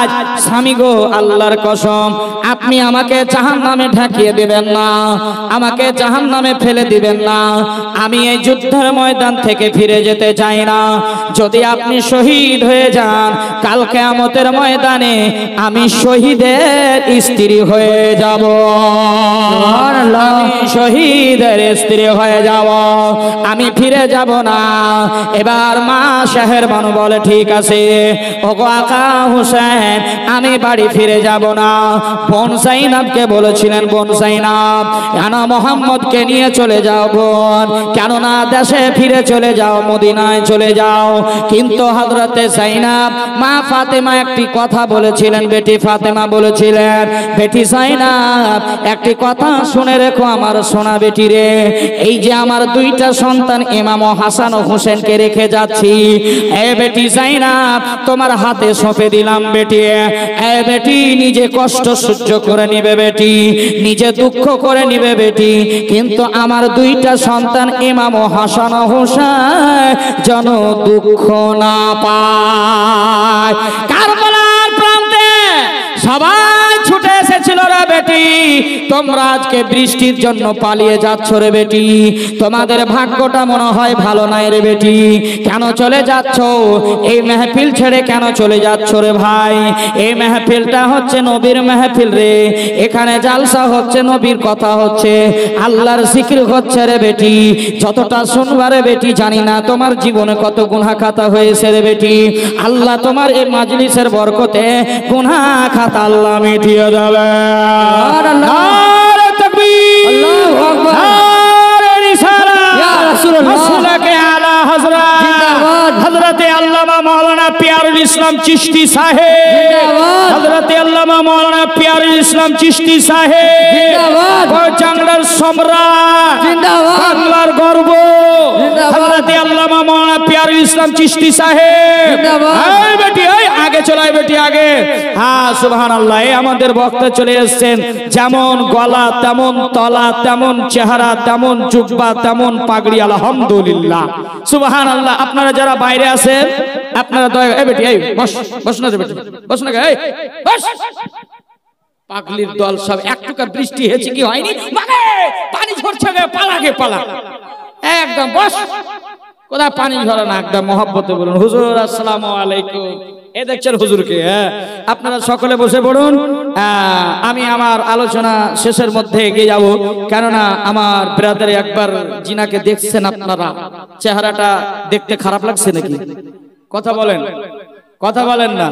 আজ স্বামী গো আল্লাহর কসম আপনি আমাকে জাহান্নামে ঢাকিয়ে দিবেন না, আমাকে জাহান্নামে ফেলে দিবেন না। আমি এই যুদ্ধের ময়দান থেকে ফিরে যেতে চাই না। যদি আপনি শহীদ হয়ে যান, কাল কিয়ামতের ময়দানে আমি শহীদের স্ত্রী হয়ে যাব, আমি শহীদের স্ত্রী হয়ে যাব, আমি ফিরে যাব না। এবার মা শাহেরবানু বলে ঠিক আছে ওগো আকা হুসেন আমি বাড়ি ফিরে যাব না। বোন জাইনাবকে বলেছিলেন বোন জাইনাব আনা মোহাম্মদকে নিয়ে চলে যাও বোন, কেননা দেশে ফিরে চলে যাও, মদিনায় চলে যাও। কিন্তু হযরতে জাইনাব মা ফাতেমা একটি কথা বলেছিলেন, বেটি ফাতেমা বলেছিলেন বেটি জাইনাব একটি কথা শুনে রেখো আমার সোনা বেটি রে, এই যে আমার দুইটা সন্তান ইমাম হাসান ও হোসেনকে রেখে যাচ্ছি, এ বেটি জাইনাব তোমার হাতে সঁপে দিলাম বেটি। এ বেটি নিজে কষ্ট সহ্য করে নিবে বেটি, নিজে দুঃখ করে নিবে বেটি, কিন্তু আমার দুইটা সন্তান ইমাম হাসান ও হোসেন যেন দুঃখ না পায়। কারবালার প্রান্তে সবাই ছুটে এসেছিল রে বেটি, তোমরা আজকে বৃষ্টির জন্য পালিয়ে যাচ্ছ রে বেটি, তোমাদের ভাগ্যটা মনে হয় ভালো নাই রে বেটি। কেন চলে যাচ্ছ? এই মেহফিল ছেড়ে কেন চলে যাচ্ছ রে ভাই? এই মেহফিলটা হচ্ছে নবীর মেহফিল রে, এখানে জালসা হচ্ছে, নবীর কথা হচ্ছে, আল্লাহর জিকির হচ্ছে রে বেটি। যতটা শুনবা রে বেটি জানি না তোমার জীবনে কত গুনাহ খাতা হয়েছে রে বেটি। আল্লাহ তোমার এই মাজলিসের বরকতে গুনাহ খাতা আল্লাহ মিটিয়ে দেবে। নারে তাকবীর, আল্লাহু আকবার, নারে রিসালাত, ইয়া রাসূলুল্লাহ, মাসলাকে আলা হযরত জিন্দাবাদ হযরতে আল্লামা মাওলানা পিয়ারুল ইসলাম চিশতি সাহেব, জিন্দাবাদ হযরতে আল্লামা মাওলানা পিয়ারুল ইসলাম চিশতি সাহেব, জিন্দাবাদ চাংড়ার সম্রাট, জিন্দাবাদ বাংলার গর্ব, জিন্দাবাদ হযরতে আল্লামা মাওলানা পিয়ারুল ইসলাম চিশতি সাহেব, জিন্দাবাদ। এই বেটি এই আগে চলাই বেটি আগে। হ্যাঁ সুবহানাল্লাহ, এই আমাদের বক্তা চলে এসেছেন, যেমন গলা তেমন তলা, তেমন চেহারা, তেমন জুব্বা, তেমন পাগড়ি, আলহামদুলিল্লাহ সুবহানাল্লাহ। আপনারা যারা বাইরে আছেন আপনারা দয়া এই বেটি এই বস, বস না রে বেটি, বস না এই বস। পাগলির দল সব একটুকা বৃষ্টি হয়েছে কি হয়নি, মানে পানি ঝরছে গে, পালা গে পালা, একদম বস। কোথায় পানি ঝরে না, একদম মহব্বতে বলুন হুজুর আসসালামু আলাইকুম। এ দেখছেন হুজুরকে, আপনারা সকলে বসে পড়ুন। আমি আমার আলোচনা শেষের মধ্যে এগিয়ে যাব, কেননা আমার ব্রাদারে একবার জিনাকে দেখছেন আপনারা, চেহারাটা দেখতে খারাপ লাগছে নাকি? কথা বলেন, কথা বলেন না,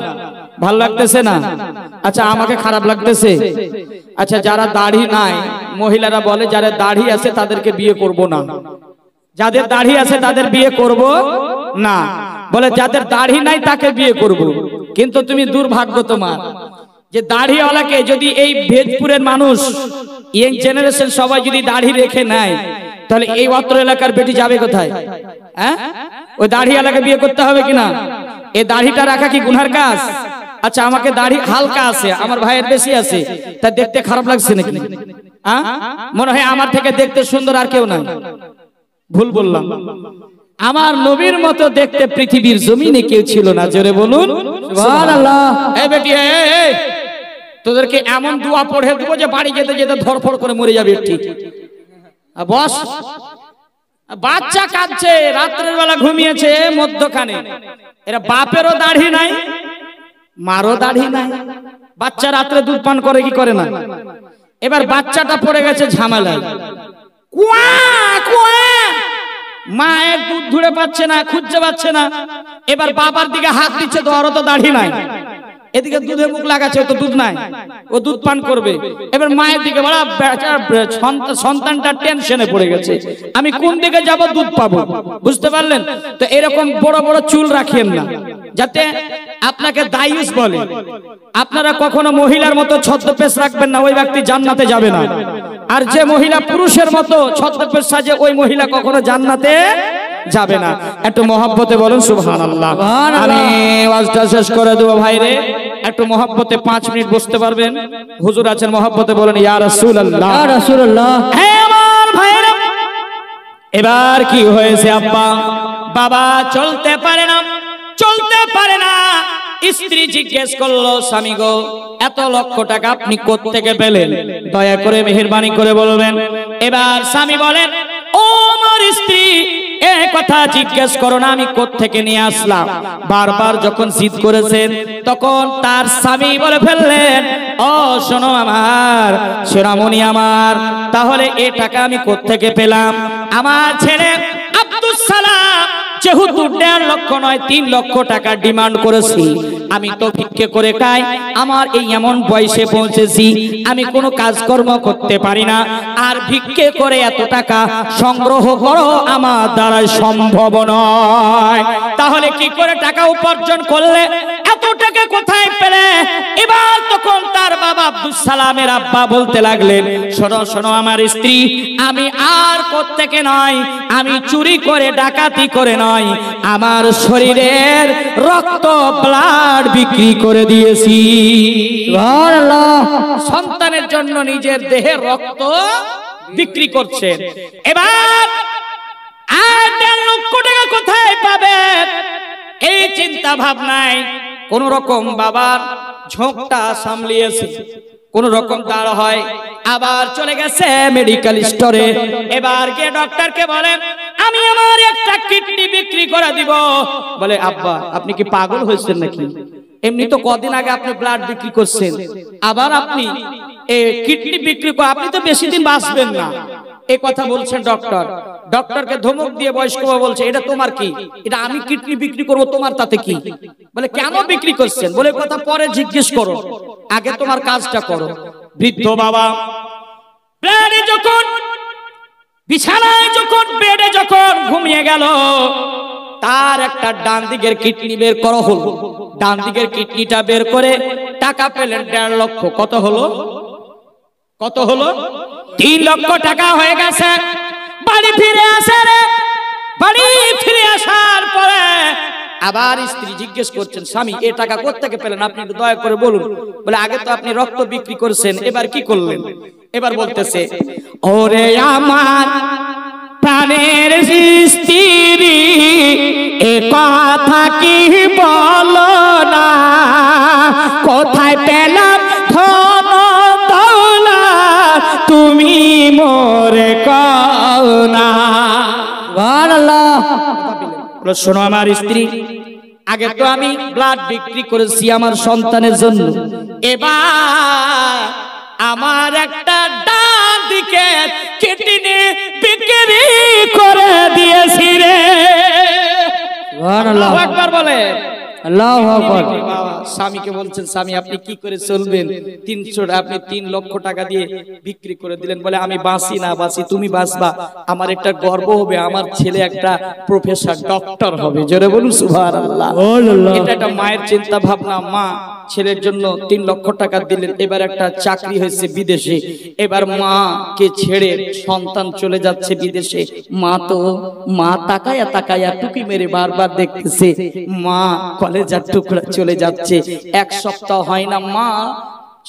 ভালো লাগতেছে না? আচ্ছা আমাকে খারাপ লাগতেছে? আচ্ছা যারা দাড়ি নাই, মহিলারা বলে যারা দাড়ি আছে তাদেরকে বিয়ে করব না, যাদের দাড়ি আছে তাদের বিয়ে করব না, বলে যাদের দাড়ি নাই তাকে বিয়ে করব। কিন্তু তুমি দুর্ভাগ্য তোমার যে দাড়িওয়ালাকে যদি এই ভেজপুরের মানুষ ইয়ং জেনারেশন সবাই যদি দাড়ি রেখে নেয়, তাহলে এই অত্র এলাকার বেটি যাবে কোথায়? হ্যাঁ, ওই দাড়িওয়ালাকে বিয়ে করতে হবে কিনা? এই দাড়িটা রাখা কি গুনার কাজ? আচ্ছা আমাকে দাড়ি হালকা আছে, আমার ভাইয়ের বেশি আছে, তা দেখতে খারাপ লাগছে নাকি? হ্যাঁ, মনে হয় আমার থেকে দেখতে সুন্দর আর কেউ নাই। ভুল বললাম? আমার নবীর মতো দেখতে পৃথিবীর জমিনে কেউ ছিল না, জোরে বলুন সুবহানাল্লাহ। এই বেটি এই তোদেরকে এমন দোয়া পড়ে দেবো যে বাড়ি যেতে যেতে ধরফড় করে মরে যাবে। ঠিক বস, বাচ্চা কাঁদছে, রাত্রের বেলা ঘুমিয়েছে মধ্যখানে, এরা বাপেরও দাড়ি নাই মারও দাড়ি নাই, বাচ্চা রাত্রে দুধ পান করে কি করে না? এবার বাচ্চাটা পড়ে গেছে ঝামেলায়, কুয়া কুয়া, মায়ের দুধ ধুড়ে পাচ্ছে না, খুঁজতে পাচ্ছে না, এবার বাবার দিকে হাত দিচ্ছে, তো ওরও তো দাড়ি নাই, এদিকে দুধে মুখ লাগাচ্ছে, তো দুধ নাই, ও দুধ পান করবে। এবার মায়ের দিকে বড় সন্তানটা টেনশনে পড়ে গেছে, আমি কোন দিকে যাব দুধ পাবো, বুঝতে পারলেন? তো এরকম বড় বড় চুল রাখেন না, যাতে আপনাকে দায়ুস বলে। আপনারা কখনো মহিলার মতো ছদ্মবেশ রাখবেন না, ওই ব্যক্তি জান্নাতে যাবে না। আর যে মহিলা পুরুষের মতো ছদ্মবেশ সাজে, ওই মহিলা কখনো জান্নাতে যাবে না। একটু মহব্বতে বলুন সুবহানাল্লাহ। আমি ওয়াজটা শেষ করে দেব ভাইরে, একটু মহব্বতে 5 মিনিট বসতে পারবেন? হুজুর আছেন, মহব্বতে বলেন ইয়া রাসূলুল্লাহ, ইয়া রাসূলুল্লাহ। হে আমার ভাইরা, এবার কি হয়েছে? আব্বা বাবা চলতে পারে না, চলতে পারে না, স্ত্রী জিজ্ঞেস করলো, স্বামী গো, এত লক্ষ টাকা আপনি কোত্থেকে পেলেন? দয়া করে মেহেরবানি করে বলবেন। এবার স্বামী বলেন, ও আমার স্ত্রী, এই কথা জিজ্ঞেস করো না, আমি কোত্থেকে নিয়ে আসলাম। বারবার যখন জিদ করেছেন, তখন তার স্বামী বলে ফেললেন, ও শোনো আমার সোনামণি আমার, তাহলে এই টাকা আমি কোত্থেকে পেলাম? আমার ছেলে আব্দুস সালাম যেহেতু 1.5 লক্ষ নয় 3 লক্ষ টাকা ডিমান্ড করেছি, আমি তো ভিক্ষে করে খাই, আমার এই এমন বয়সে পৌঁছেছি, আমি কোনো কাজকর্ম করতে পারি না, আর ভিক্ষে করে এত টাকা সংগ্রহ করো আমার দ্বারা সম্ভব নয়। তাহলে কি করে টাকা উপার্জন করলে? এত টাকা কোথায় পেলে? এবার তখন তার বাবা আব্দুস সালামের আব্বা বলতে লাগলেন, শোনো শোনো আমার স্ত্রী, আমি আর কোত্থেকে নয়, আমি চুরি করে ডাকাতি করে নয়, আমার শরীরের রক্ত ব্লাড বিক্রি করে দিয়েছি। সুবহানাল্লাহ। সন্তানের জন্য নিজের দেহের রক্ত বিক্রি করছেন। এবার আর 1.5 লক্ষ টাকা কোথায় পাবেন? এই চিন্তা ভাবনায় কোন রকম বাবার ঝোঁকটা সামলিয়েছে, কোন রকম দাঁড় হয়, আবার চলে গেছে মেডিকেল স্টোরে। এবার গিয়ে ডক্টরকে বলেন, আমি আমার একটা কিডনি বিক্রি করে দিব। বলে, আব্বা আপনি কি পাগল হয়েছেন নাকি? এমনি তো কদিন আগে আপনি ব্লাড বিক্রি করছেন, আবার আপনি কিডনি বিক্রি করে আপনি তো বেশি দিন বাঁচবেন না। এই কথা বলছেন ডক্টর। ডক্টরকে ধমক দিয়ে বয়স্ক বাবা বলছে, এটা তোমার কি? এটা আমি কিডনি বিক্রি করব, তোমার তাতে কি? বলে, কেন বিক্রি করছেন? বলে, কথা পরে জিজ্ঞেস করো, আগে তোমার কাজটা করো। বৃদ্ধ বাবা বেডে যখন বিছানায় যখন বেডে যখন ঘুমিয়ে গেল, তার একটা ডান দিকের কিডনি বের করা হলো। ডান দিকের কিডনিটা বের করে টাকা পেলেন 1.5 লক্ষ। কত হলো? কত হলো? 3 লক্ষ টাকা হয়ে গেছে। বাড়ি ফিরে আসে রে, বাড়ি ফিরে আসার পরে আবার স্ত্রী জিজ্ঞেস করছেন, স্বামী এই টাকা কোত্থেকে পেলেন? আপনি একটু দয়া করে বলুন। বলে, আগে তো আপনি রক্ত বিক্রি করেছেন, এবার কি করলেন? এবার বলতেছে, ওরে আমার প্রাণের স্ত্রী, এ কথা কি বলো না, কোথায় পেলাম ধন দৌলত, তুমি মোরে কও না। সুবহানাল্লাহ। শোনো আমার স্ত্রী, আগে তো আমি ব্লাড বিক্রি করেছি আমার সন্তানের জন্য, এবার আমার একটা ডান দিকে কিডনি বিক্রি করে দিয়েছি রে। সুবহানাল্লাহ। একবার বলে আল্লাহু আকবার। স্বামীকে বলছেন, স্বামী আপনি কি করে চলবেন? 300 আপনি 3 লক্ষ টাকা দিয়ে বিক্রি করে দিলেন। বলে, আমি বাঁচি না বাঁচি তুমি বাঁচবা, আমার একটা গর্ব হবে, আমার ছেলে একটা প্রফেসর ডক্টর হবে। জোরে বলুন সুবহানাল্লাহ। এটা একটা মায়ের চিন্তা ভাবনা। মা ছেলের জন্য 3 লক্ষ টাকা দিলেন, এবার একটা চাকরি হয়েছে বিদেশে, এবার মাকে ছেড়ে সন্তান চলে যাচ্ছে বিদেশে। মা তাকায়া তাকায়া টুকি মেরে বারবার দেখতেছে, মা কলেজার টুকরা চলে যাচ্ছে। 1 সপ্তাহ হয় না, মা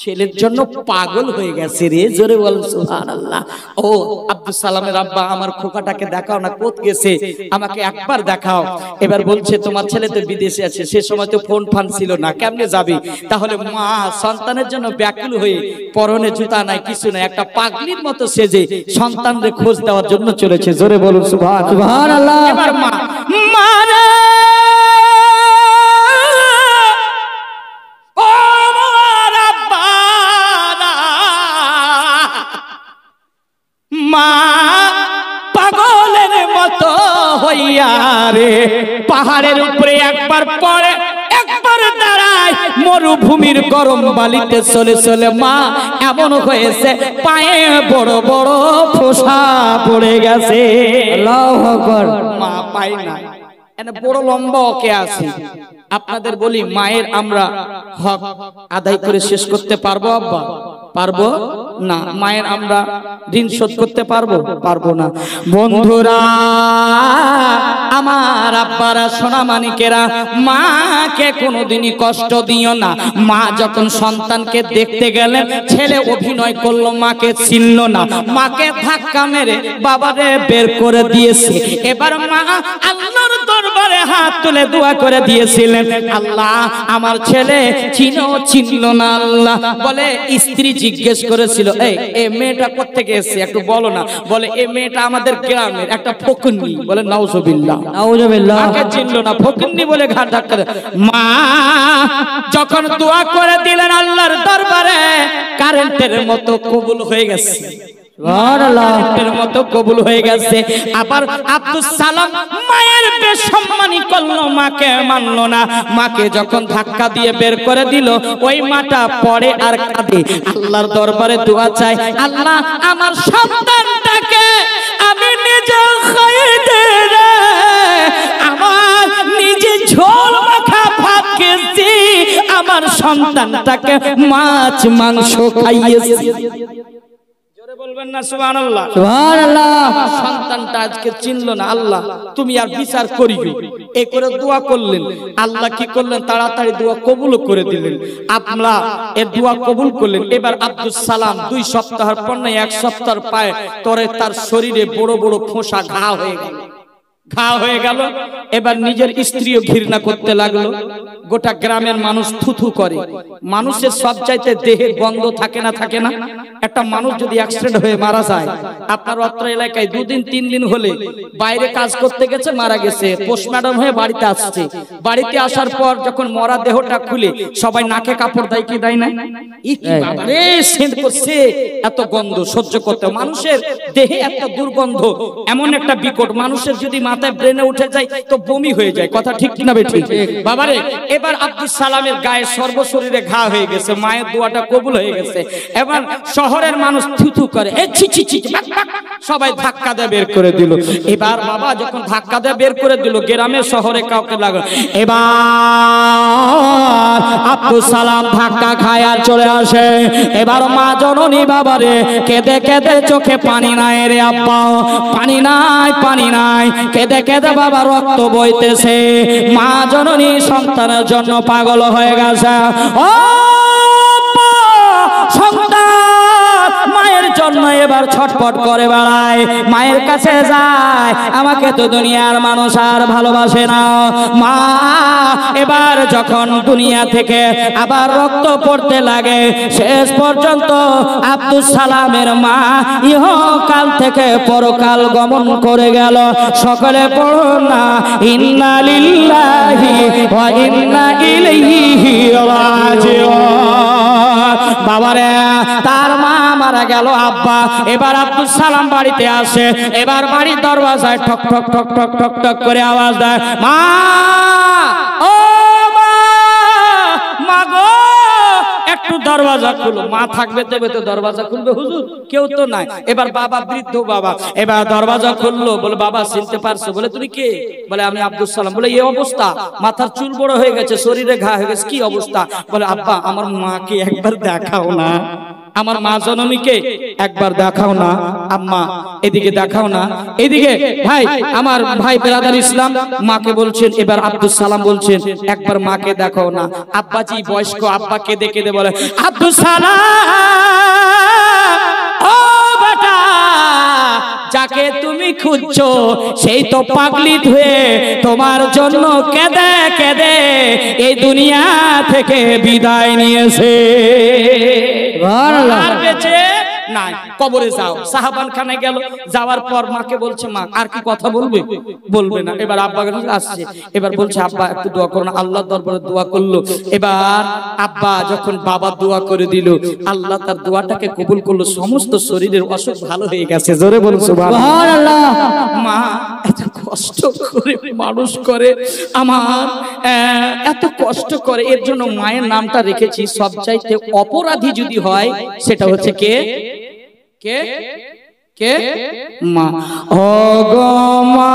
ছেলের জন্য পাগল হয়ে গেছে রে। জোরে বল সুবহানাল্লাহ। ও আব্দুস সালামের আব্বা, আমার খোকাটাকে দেখাও না, কোথ গেছে, আমাকে একবার দেখাও। এবার বলছে, তোমার ছেলে তো বিদেশে আছে, সে সময় তো ফোন ফান ছিল না, কেমনে যাবে? তাহলে মা সন্তানের জন্য ব্যাকুল হয়ে, পরনে জুতা নাই কিছু নাই, একটা পাগলির মতো সেজে সন্তানদের খোঁজ দেওয়ার জন্য চলেছে। জোরে বলুন সুবহানাল্লাহ। এবার মা মা পাগলের মতো হইয়া রে পাহাড়ের উপরে একবার পড়ে একবার দাঁড়ায়, মরুভূমির গরম বালিতে চলে চলে মা এমন হয়েছে পায়ে বড় বড় ফোঁসা পড়ে গেছে। আল্লাহু আকবার। মা পায় না, এনে বড় লম্বা ওকে আছে। আপনাদের বলি, মায়ের আমরা হক আদায় করে শেষ করতে পারবো আব্বা? পারবো না। মায়ের আমরা ঋণ শোধ করতে পারবো? পারবো না। বন্ধুরা আমার, আব্বারা, সোনা মানিকেরা, মাকে কোনোদিনই কষ্ট দিও না। মা যখন সন্তানকে দেখতে গেলেন, ছেলে অভিনয় করলো, মাকে চিনল না, মাকে ধাক্কা মেরে বাবারে বের করে দিয়েছে। এবার মা আল্লাহর দরবারে দরবারে হাত তুলে দোয়া করে দিয়েছিলেন, আল্লাহ আমার ছেলে চিনল না। আল্লাহ বলে, স্ত্রী জিজ্ঞেস করেছিল, এই মেয়েটা কোত্থেকে এসেছে একটু বলো না। বলে, এই মেয়েটা আমাদের গ্রামের একটা ফকিন্নি। বলে, নাউজুবিল্লাহ, নাউজুবিল্লাহ, তাকে চিনলো না, ফকিন্নি বলে ঘাট ধাক্কা। মা যখন দোয়া করে দিলেন আল্লাহর দরবারে, কারেন্টের মতো কবুল হয়ে গেছে, কারেন্টের মতো কবুল হয়ে গেছে। আবার আব্দুস সালাম মায়ের বেসম্মানি করলো, মাকে মানলো না। মাকে যখন ধাক্কা দিয়ে বের করে দিল, ওই মাটা পড়ে আর কাঁদে, আল্লাহর দরবারে দোয়া চাই, আল্লাহ আমার সন্তানটাকে আমি নিজে খাইতে রে, আমার নিজে ঝোল মাখা ভাত খেয়েছি, আমার সন্তানটাকে মাছ মাংস খাইয়েছি। বলবেন না সুবহানাল্লাহ, সুবহানাল্লাহ। সন্তানটা আজকে চিনলো না, আল্লাহ তুমি আর বিচার করিও, এই করে দোয়া করলেন। আল্লাহ কি করলেন, তাড়াতাড়ি দোয়া কবুল করে দিলেন। আপনারা এর দোয়া কবুল করলেন। এবার আব্দুস সালাম 2 সপ্তাহের পর না 1 সপ্তাহের পায় তরে তার শরীরে বড় বড় ফোঁসা ঘা হয়ে গেল। এবার নিজের স্ত্রীও ঘৃণা করতে লাগলো। গোটা গ্রামের মানুষ থুথু করে। মানুষের সব চাইতে দেহে গন্ধ থাকে না। একটা মানুষ যদি অ্যাক্সিডেন্ট হয়ে মারা যায়, আপনার অত্র এলাকায় 2 দিন 3 দিন হলে বাইরে কাজ করতে গেছে, মারা গেছে, পোস্টমর্টম হয়ে বাড়িতে আসছে। বাড়িতে আসার পর যখন মরা দেহটা খুলে সবাই নাকে কাপড় দেয় কি দেয় না? বাবারে সেন্ট করছে, এত গন্ধ সহ্য করতে, মানুষের দেহে একটা দুর্গন্ধ এমন একটা বিকট, মানুষের যদি মাথায় ব্রেনে উঠে যায় তো বমি হয়ে যায়। কথা ঠিক কিনা বেঠিক? বাবারে এবার আব্দুস সালামের গায়ে সর্বশরীরে ঘা হয়ে গেছে, মায়ের দোয়াটা কবুল হয়ে গেছে। এবার শহরের মানুষ থুথু করে, সবাই ধাক্কা দিয়ে বের করে দিল। এবার বাবা যখন ধাক্কা দিয়ে বের করে দিল, গ্রামের শহরে কাউকে লাগলো। এবার আব্দুস সালাম ধাক্কা খায় আর চলে আসে। এবার মা জননী বাবারে কেঁদে কেঁদে চোখে পানি নাই রে আব্বা, পানি নাই, কেঁদে কেঁদে বাবা রক্ত বইতেছে। মা জননী সন্তানের জন্য পাগল হয়ে গেছে। ও সন্তান মায়ের জন্য এবার ছটফট করে বেড়ায়, মায়ের কাছে যায়, আমাকে তো দুনিয়ার মানুষ আর ভালোবাসে না। মা এবার যখন দুনিয়া থেকে আবার রক্ত পড়তে লাগে, শেষ পর্যন্ত আব্দুস সালামের মা ইহকাল থেকে পরকাল গমন করে গেল। সকলে পড়ুন না, ইন্না লিল্লাহি ওয়া ইন্না ইলাইহি রাজিউন। বাবারে তার মা মারা গেল, আব্বা। এবার আব্দুস সালাম বাড়িতে আসে। এবার বাড়ির দরজায় ঠক ঠক ঠক ঠক ঠক ঠক করে আওয়াজ দেয়, মা, ও মা গো, একটু দরজা খুলো। মা থাকবে তবে তো দরজা খুলবে, হুজুর কেউ তো নাই। এবার বাবা বৃদ্ধ বাবা, এবার দরজা খুললো। বলে, বাবা চিনতে পারছো? বলে, তুমি কে? বলে, আমি আব্দুস সালাম। বলে, এই অবস্থা, মাথার চুল বড় হয়ে গেছে, শরীরে ঘা হয়ে গেছে, কি অবস্থা? বলে, আব্বা আমার মাকে একবার দেখাও না, আমার মা জননীকে একবার দেখাও না। আম্মা এদিকে দেখাও না, এদিকে ভাই, আমার ভাই বেরাদার ইসলাম মাকে বলছেন। এবার আব্দুস সালাম বলছেন, একবার মাকে দেখাও না। আব্বাজি বয়স্ক, আব্বা কেঁদে কেঁদে বলে, আব্দুস সালাম ও বেটা, যাকে তুমি খুঁজছো সেই তো পাগলিত হয়ে তোমার জন্য কেঁদে কেঁদে এই দুনিয়া থেকে বিদায় নিয়েছে। আর বেঁচে নাই, কবরে যাও। সাহাবান খানে গেল, যাওয়ার পর মাকে বলছে, মা আর কি কথা বলবে? বলবে না। এবার আব্বা আসছে, এবার বলছে, আব্বা একটু দোয়া করো না। আল্লাহর দরবারে দোয়া করলো। এবার আব্বা যখন বাবা দোয়া করে দিল, আল্লাহ তার দোয়াটাকে কবুল করলো, সমস্ত শরীরের অসুখ ভালো হয়ে গেছে। জোরে বলুন সুবহানাল্লাহ। মা এত কষ্ট করে মানুষ করে, আমার এত কষ্ট করে, এর জন্য মায়ের নামটা রেখেছি। সবচাইতে অপরাধী যদি হয় সেটা হচ্ছে কে? কে? কে? মা। ও গো মা,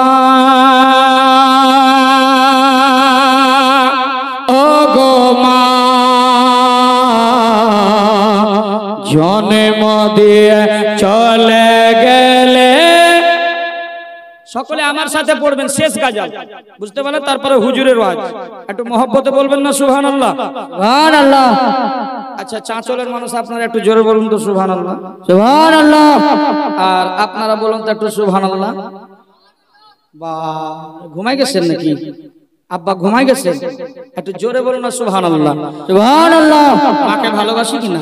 ও গো মা, জন্ম দিয়ে চলে গেলে। সকলে আমার সাথে পড়বেন শেষ গাজাল, বুঝতে পারলেন? তারপরে হুজুরের ওয়াজ একটু মহব্বতে বলবেন না সুবহানাল্লাহ, সুবহানাল্লাহ। আচ্ছা চাঁচলের মানুষ আপনারা একটু জোরে বলুন তো সুবহানাল্লাহ, সুবহানাল্লাহ। আর আপনারা বলুন তো একটু সুবহানাল্লাহ। বা ঘুমাই গেছেন নাকি? আব্বা ঘুমাই গেছেন? একটু জোরে বলুন না সুবহানাল্লাহ। সুবহানাল্লাহ। মাকে ভালোবাসি কিনা?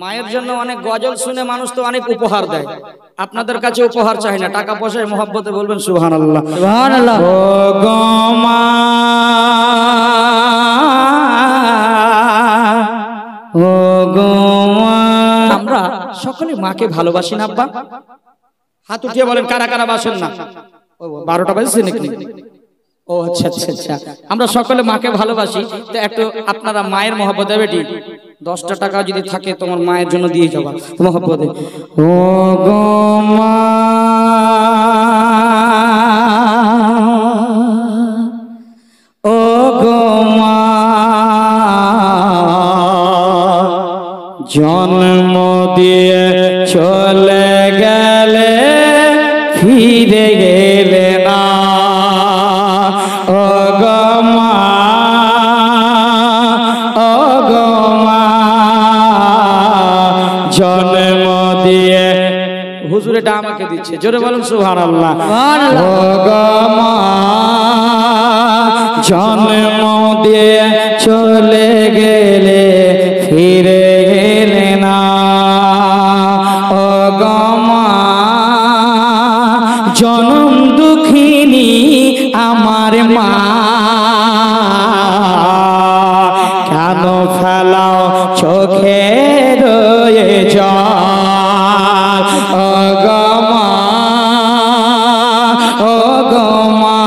মায়ের জন্য অনেক গজল শুনে মানুষ তো অনেক উপহার দেয়। আপনাদের কাছে উপহার চাই না, টাকা পয়সায় মহব্বতে বলবেন সুবহানাল্লাহ। সুবহানাল্লাহ। ও গো মা, ও গো মা। আমরা সকলে মাকে ভালোবাসি না আব্বা? হাত উঠিয়ে বলেন কারা কারা বাসেন না। 12টা বাজছে নাকি? ও আচ্ছা আচ্ছা আচ্ছা। আমরা সকলে মাকে ভালোবাসি, তো একটু আপনারা মায়ের মহব্বতে বেটি 10টা টাকা যদি থাকে তোমার মায়ের জন্য দিয়ে যাবা মহব্বতে। ও গো মা, ও গো মা, জন্ম দিয়ে চলে গেলে ফিরে গেলে না। ও গো মা, ও গো মা, জন্ম দিয়ে, হুজুর এটা আমাকে দিচ্ছে, জোরে বলুন সুবহানাল্লাহ। ও গো মা, জন্ম দিয়ে চলে গেলে ফিরে গেলে না। ও গো মা, জনম দুঃখিনী আমার মা, কেন ফেলাও চোখে রয়ে জল। ও গো মা, ও গো মা,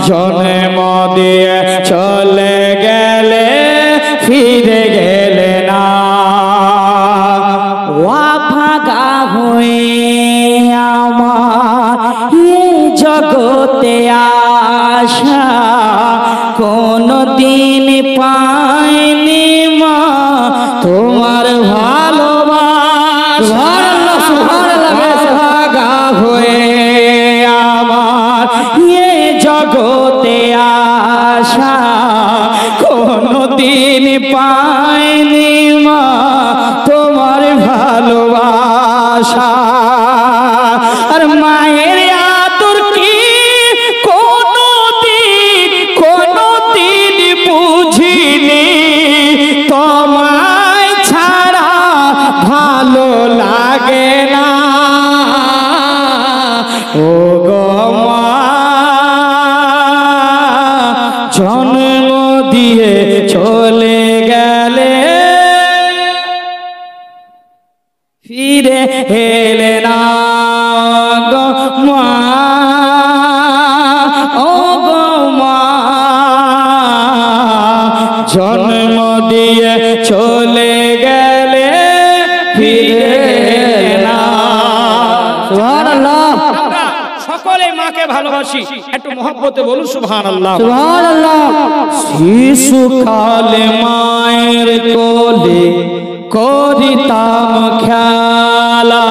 জন্ম দিয়ে চলে গেলে ফিরে গেলে না। ভাগা হয়ে আমার এ জগতে আশা কোনো দিন পাইনি মা তোমার ভালোবাসা। ভাগা হয়ে আমার এ জগতে আশা কোনো দিন পাইনি মা তোমার ভালোবাসা। আর মায়ের আদর কি কোনো দিন বুঝিনি, তোমায় ছাড়া ভালো লাগে না। ও গো মা, জন্ম দিয়ে চলে গেলে ফিরে এলে না। গো মা, ও গো মা, জন্ম দিয়ে চলে গেলে ফিরে এলে না। সুবহানাল্লাহ। সকলে মাকে ভালোবাসি, একটু মহব্বতে বলুন সুবহানাল্লাহ। সুবহানাল্লাহ। শিশুকালে মায়ের কোলে করিতাম খেলা,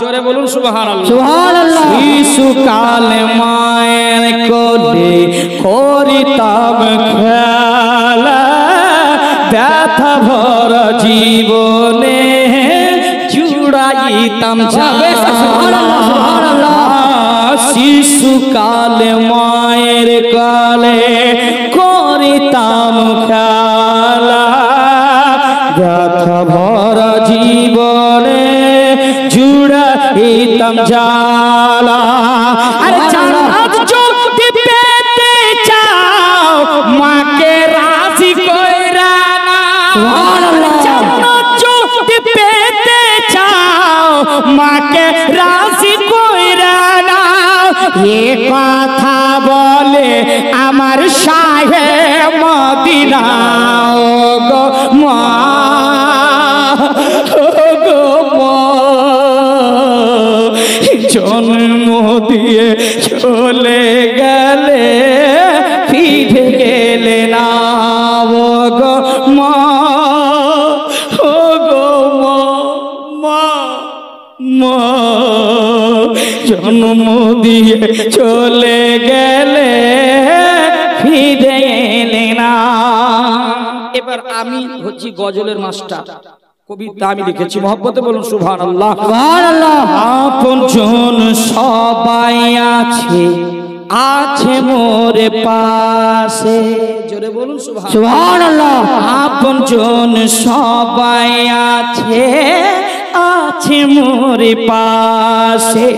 জোরে বলুন সুবহানাল্লাহ। সুবহানাল্লাহ। শিশুকালে মায়ের কোলে করিতাম খেলা, ব্যথা ভরা জীবনে জুড়াইতাম ঝামেলা। শিশুকালে মায়ের কালে করিতাম খেলা, ব্যথা ভরা জীবনে জুড়াইতাম জ্বালা। আরে জান্নাত যদি পেতে চাও মাকে রাজি কইরা না। জান্নাত যদি পেতে চাও মাকে রাজি কইরা না। এ কথা বলে আমার শাহে মদিনা। ও গো মা, ও গো মা, জন্ম দিয়ে চলে গেলে ফিরে গেলে না। ও গো মা, ও গো মা, মা, মা, জন্ম দিয়ে চলে গেলে ফিরে এলে না। এবার আমি হচ্ছি গজলের মাস্টার, কবিতা আমি লিখেছি, মহব্বতে বলুন সুবহানাল্লাহ। সুবহানাল্লাহ। আপনজন সবাই আছে, আছে মোরে পাশে, জোরে বলুন সুবহানাল্লাহ। আপনজন সবাই আছে, আছে মোরে পাশে,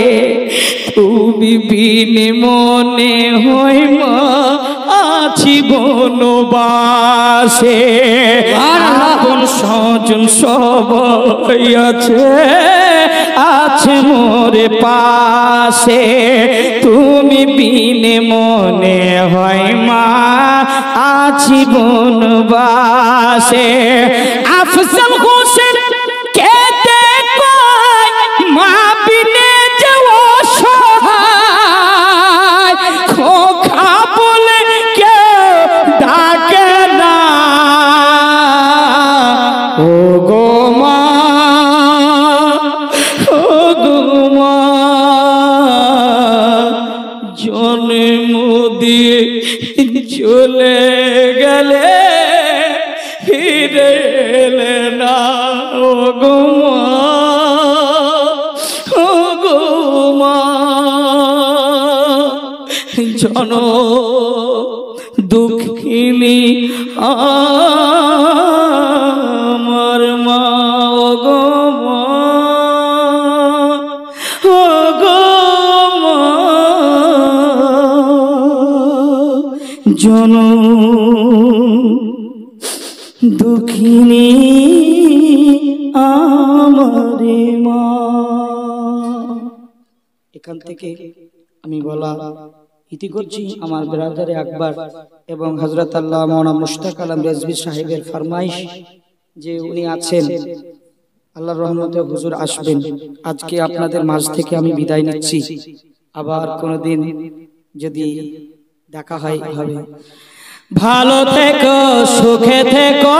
তুমি বিনে মনে হয় মা আছি বনবাসে। আপন স্বজন সবাই আছে, আছে মোরে পাশে, তুমি বিনে মনে হয় মা আছি বনবাসে। আফজল হোসেন কেতে কয় মা বিনে যাও সহায়, খোকা বলে কেউ ডাকে না, ও গো মা, ও গো মা, জন্ম দিয়ে চলে গেলে ফিরে এলে না, ও গো মা, ও গো মা, জন দুঃখিনী আমার মা, ও গো মা, ও গো মা, জন দুঃখিনী আমারে মা। এখান থেকে আমি বলা ইতি করছি। আমার ব্রাদারে আকবর এবং হযরত আল্লাহ মাওলানা মুশতাক আলম রেজভী সাহেবের ফরমাইশ যে উনি আছেন, আল্লাহর রহমতে হুজুর আসবেন। আজকে আপনাদের মাঝ থেকে আমি বিদায় নিচ্ছি, আবার কোনোদিন যদি দেখা হয় হবে। ভালো থেকো, সুখে থেকো।